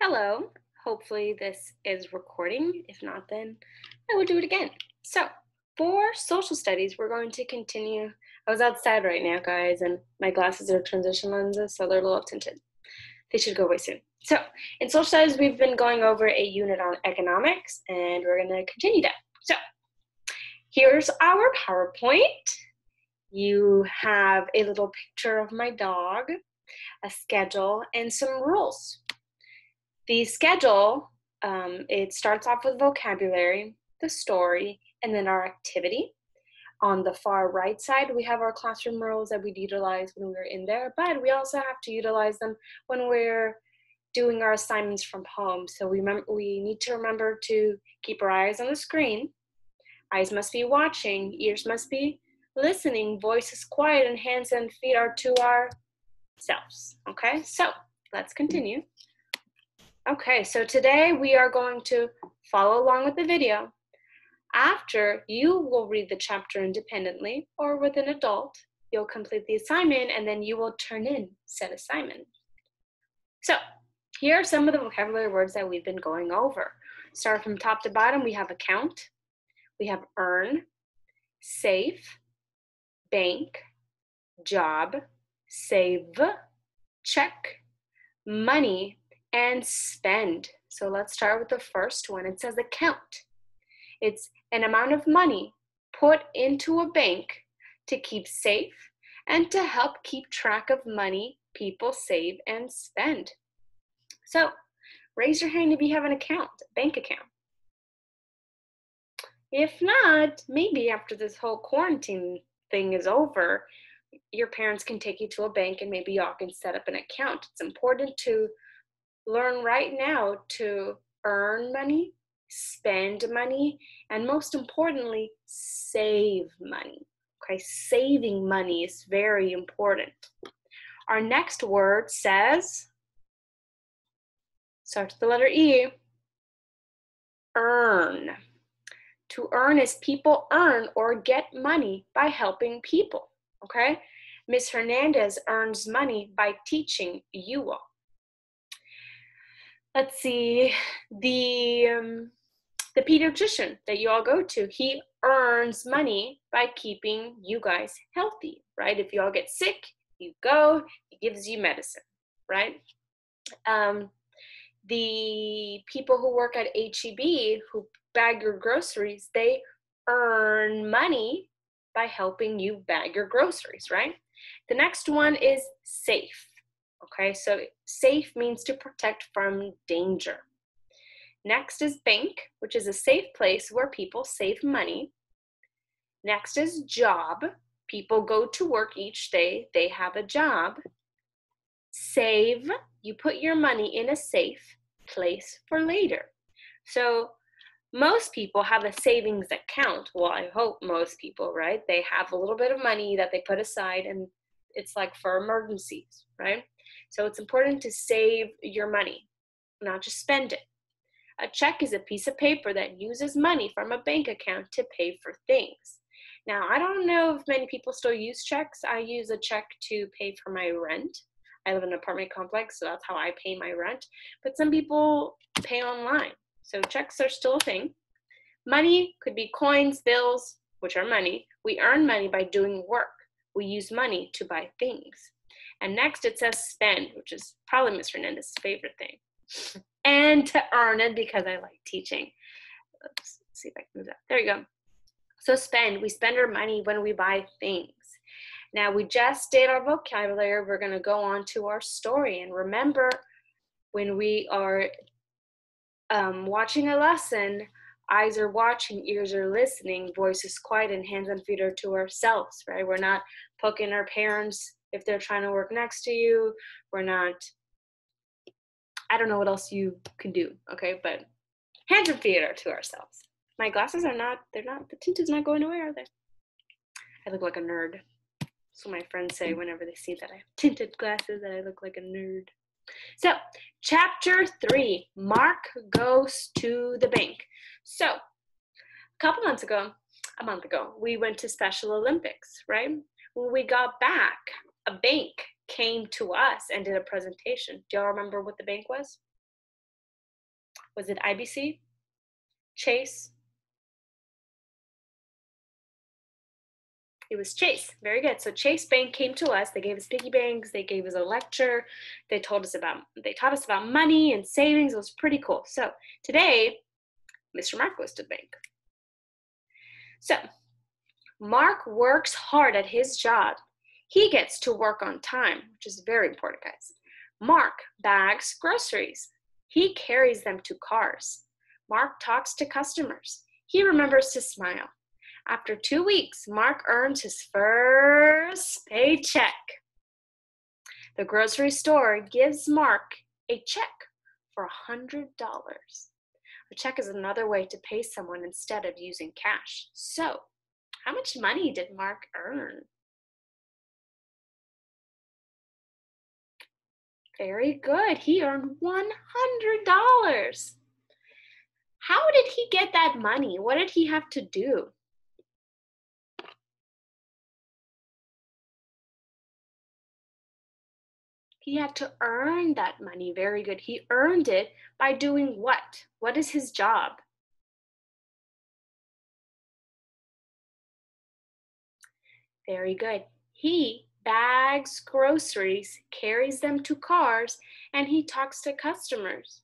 Hello. Hopefully this is recording. If not, then I will do it again. So for social studies, we're going to continue. I was outside right now, guys, and my glasses are transition lenses, so they're a little tinted. They should go away soon. So in social studies, we've been going over a unit on economics, and we're going to continue that. So here's our PowerPoint. You have a little picture of my dog, a schedule, and some rules. The schedule, it starts off with vocabulary, the story, and then our activity. On the far right side, we have our classroom rules that we'd utilize when we're in there, but we also have to utilize them when we're doing our assignments from home. So we need to remember to keep our eyes on the screen. Eyes must be watching, ears must be listening, voice is quiet, and hands and feet are to ourselves. Okay, so let's continue. Okay, so today we are going to follow along with the video. After, you will read the chapter independently or with an adult. You'll complete the assignment and then you will turn in said assignment. So, here are some of the vocabulary words that we've been going over. Start from top to bottom, we have account, we have earn, save, bank, job, save, check, money, and spend. So let's start with the first one. It says account. It's an amount of money put into a bank to keep safe and to help keep track of money people save and spend. So raise your hand if you have an account, a bank account. If not, maybe after this whole quarantine thing is over, your parents can take you to a bank and maybe y'all can set up an account. It's important to learn right now to earn money, spend money, and most importantly, save money. Okay, saving money is very important. Our next word says, starts with the letter E, earn. To earn is people earn or get money by helping people. Okay, Miss Hernandez earns money by teaching you all. Let's see, the pediatrician that you all go to, he earns money by keeping you guys healthy, right? If you all get sick, you go, he gives you medicine, right? The people who work at HEB who bag your groceries, they earn money by helping you bag your groceries, right? The next one is safe. Okay, so safe means to protect from danger. Next is bank, which is a safe place where people save money. Next is job. People go to work each day, they have a job. Save, you put your money in a safe place for later. So most people have a savings account. Well, I hope most people, right? They have a little bit of money that they put aside and it's like for emergencies, right? So it's important to save your money, not just spend it. A check is a piece of paper that uses money from a bank account to pay for things. Now, I don't know if many people still use checks. I use a check to pay for my rent. I live in an apartment complex, so that's how I pay my rent. But some people pay online, so checks are still a thing. Money could be coins, bills, which are money. We earn money by doing work. We use money to buy things. And next it says spend, which is probably Ms. Hernandez's favorite thing. And to earn it because I like teaching. Let's see if I can move that. There you go. So spend, we spend our money when we buy things. Now we just did our vocabulary. We're going to go on to our story. And remember, when we are watching a lesson, eyes are watching, ears are listening, voice is quiet, and hands and feet are to ourselves, right? We're not poking our parents if they're trying to work next to you. We're not, I don't know what else you can do, okay? But hands and feet are to ourselves. My glasses are not, the tint is not going away, are they? I look like a nerd. That's what my friends say whenever they see that I have tinted glasses, that I look like a nerd. So, chapter 3, Mark goes to the bank. So, a month ago, we went to Special Olympics, right? When we got back, a bank came to us and did a presentation. Do y'all remember what the bank was? Was it IBC? Chase? It was Chase. Very good. So Chase Bank came to us. They gave us piggy banks. They gave us a lecture. They taught us about money and savings. It was pretty cool. So today, Mr. Mark goes to the bank. So Mark works hard at his job. He gets to work on time, which is very important, guys. Mark bags groceries. He carries them to cars. Mark talks to customers. He remembers to smile. After 2 weeks, Mark earns his first paycheck. The grocery store gives Mark a check for $100. A check is another way to pay someone instead of using cash. So, how much money did Mark earn? Very good. He earned $100. How did he get that money? What did he have to do? He had to earn that money. Very good. He earned it by doing what? What is his job? Very good. He bags groceries, carries them to cars, and he talks to customers.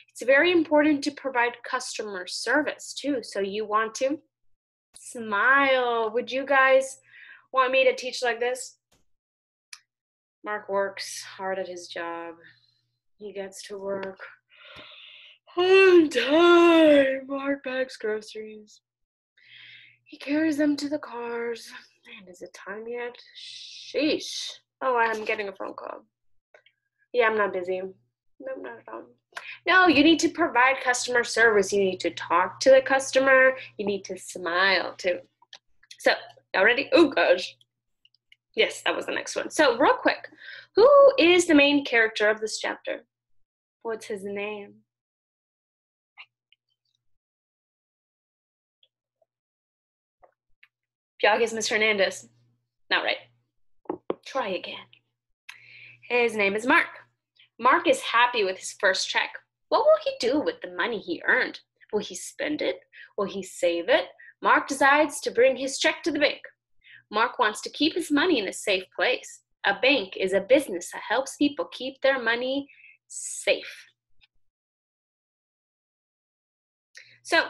It's very important to provide customer service too. So you want to smile. Would you guys want me to teach like this? Mark works hard at his job. He gets to work on time. Mark bags groceries. He carries them to the cars. Man, is it time yet? Sheesh. Oh, I'm getting a phone call. Yeah, I'm not busy. No, not at all. No, you need to provide customer service. You need to talk to the customer. You need to smile too. So, y'all ready? Oh, gosh. Yes, that was the next one. So, real quick, who is the main character of this chapter? What's his name? Y'all guess Mr. Hernandez. Not right. Try again. His name is Mark. Mark is happy with his first check. What will he do with the money he earned? Will he spend it? Will he save it? Mark decides to bring his check to the bank. Mark wants to keep his money in a safe place. A bank is a business that helps people keep their money safe. So,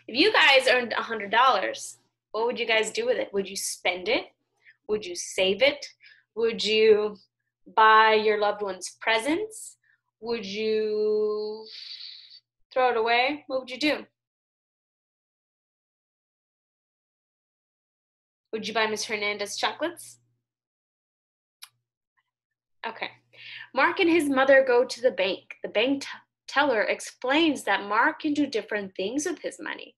if you guys earned $100, what would you guys do with it? Would you spend it? Would you save it? Would you buy your loved ones presents? Would you throw it away? What would you do? Would you buy Miss Hernandez chocolates? Okay. Mark and his mother go to the bank. The bank teller explains that Mark can do different things with his money.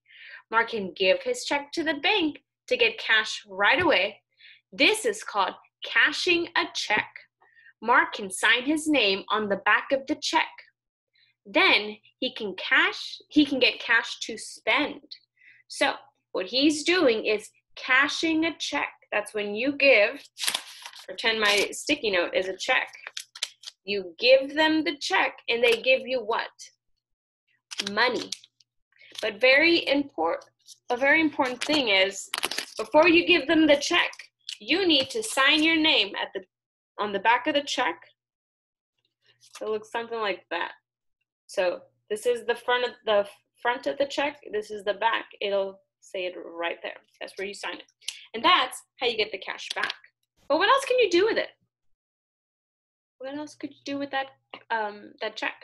Mark can give his check to the bank to get cash right away. This is called cashing a check. Mark can sign his name on the back of the check. Then he can get cash to spend. So what he's doing is cashing a check. That's when you give, pretend my sticky note is a check. You give them the check and they give you what? Money. But a very important thing is, before you give them the check, you need to sign your name on the back of the check. It looks something like that. So this is the front of the check. This is the back. It'll say it right there. That's where you sign it. And that's how you get the cash back. But what else can you do with it? What else could you do with that check?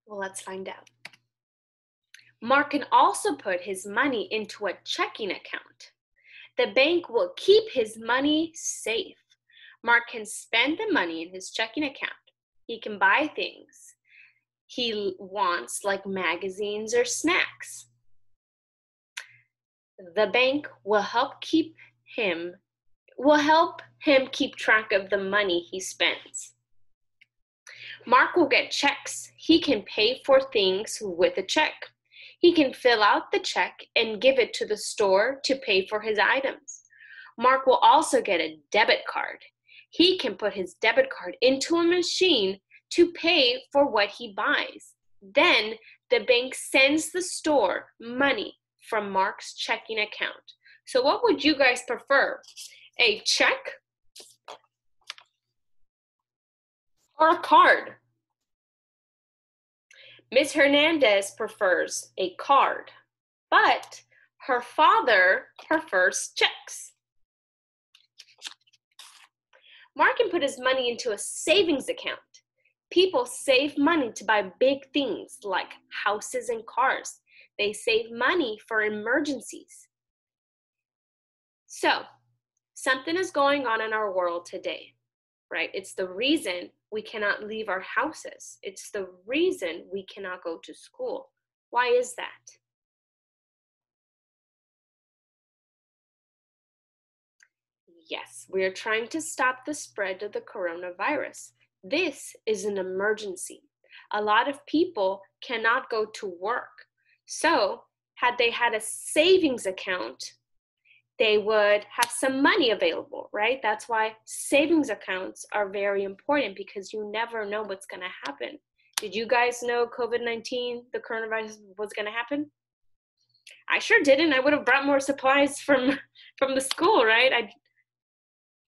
Well, let's find out. Mark can also put his money into a checking account. The bank will keep his money safe. Mark can spend the money in his checking account. He can buy things he wants, like magazines or snacks. The bank will help him keep track of the money he spends. Mark will get checks. He can pay for things with a check. He can fill out the check and give it to the store to pay for his items. Mark will also get a debit card. He can put his debit card into a machine to pay for what he buys. Then the bank sends the store money from Mark's checking account. So what would you guys prefer? A check or a card? Ms. Hernandez prefers a card, but her father prefers checks. Mark can put his money into a savings account. People save money to buy big things like houses and cars. They save money for emergencies. So, something is going on in our world today, right? It's the reason we cannot leave our houses. It's the reason we cannot go to school. Why is that? Yes, we are trying to stop the spread of the coronavirus. This is an emergency. A lot of people cannot go to work. So, had they had a savings account, they would have some money available, right? That's why savings accounts are very important, because you never know what's going to happen. Did you guys know COVID-19, the coronavirus, was going to happen? I sure didn't. I would have brought more supplies from the school, right?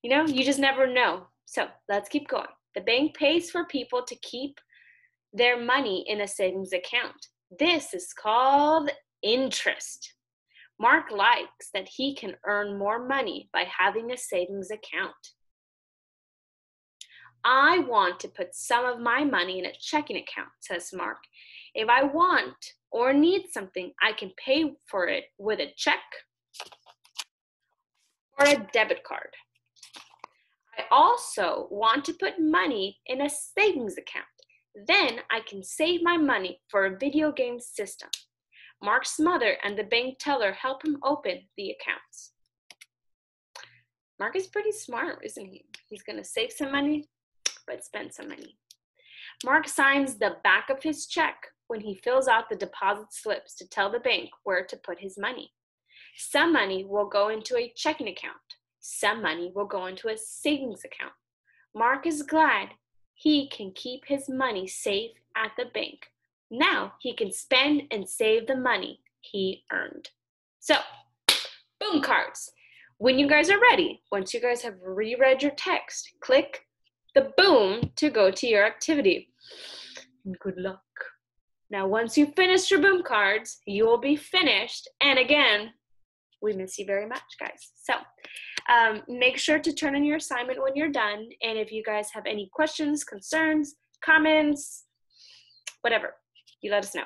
You just never know. So let's keep going. The bank pays for people to keep their money in a savings account. This is called interest. Mark likes that he can earn more money by having a savings account. I want to put some of my money in a checking account, says Mark. If I want or need something, I can pay for it with a check or a debit card. I also want to put money in a savings account. Then I can save my money for a video game system. Mark's mother and the bank teller help him open the accounts. Mark is pretty smart, isn't he? He's going to save some money, but spend some money. Mark signs the back of his check when he fills out the deposit slips to tell the bank where to put his money. Some money will go into a checking account. Some money will go into a savings account. Mark is glad he can keep his money safe at the bank. Now he can spend and save the money he earned. So, boom cards. When you guys are ready, once you guys have reread your text, click the boom to go to your activity. Good luck. Now, once you finish your boom cards, you will be finished. And again, we miss you very much, guys. So make sure to turn in your assignment when you're done. And if you guys have any questions, concerns, comments, whatever, you let us know.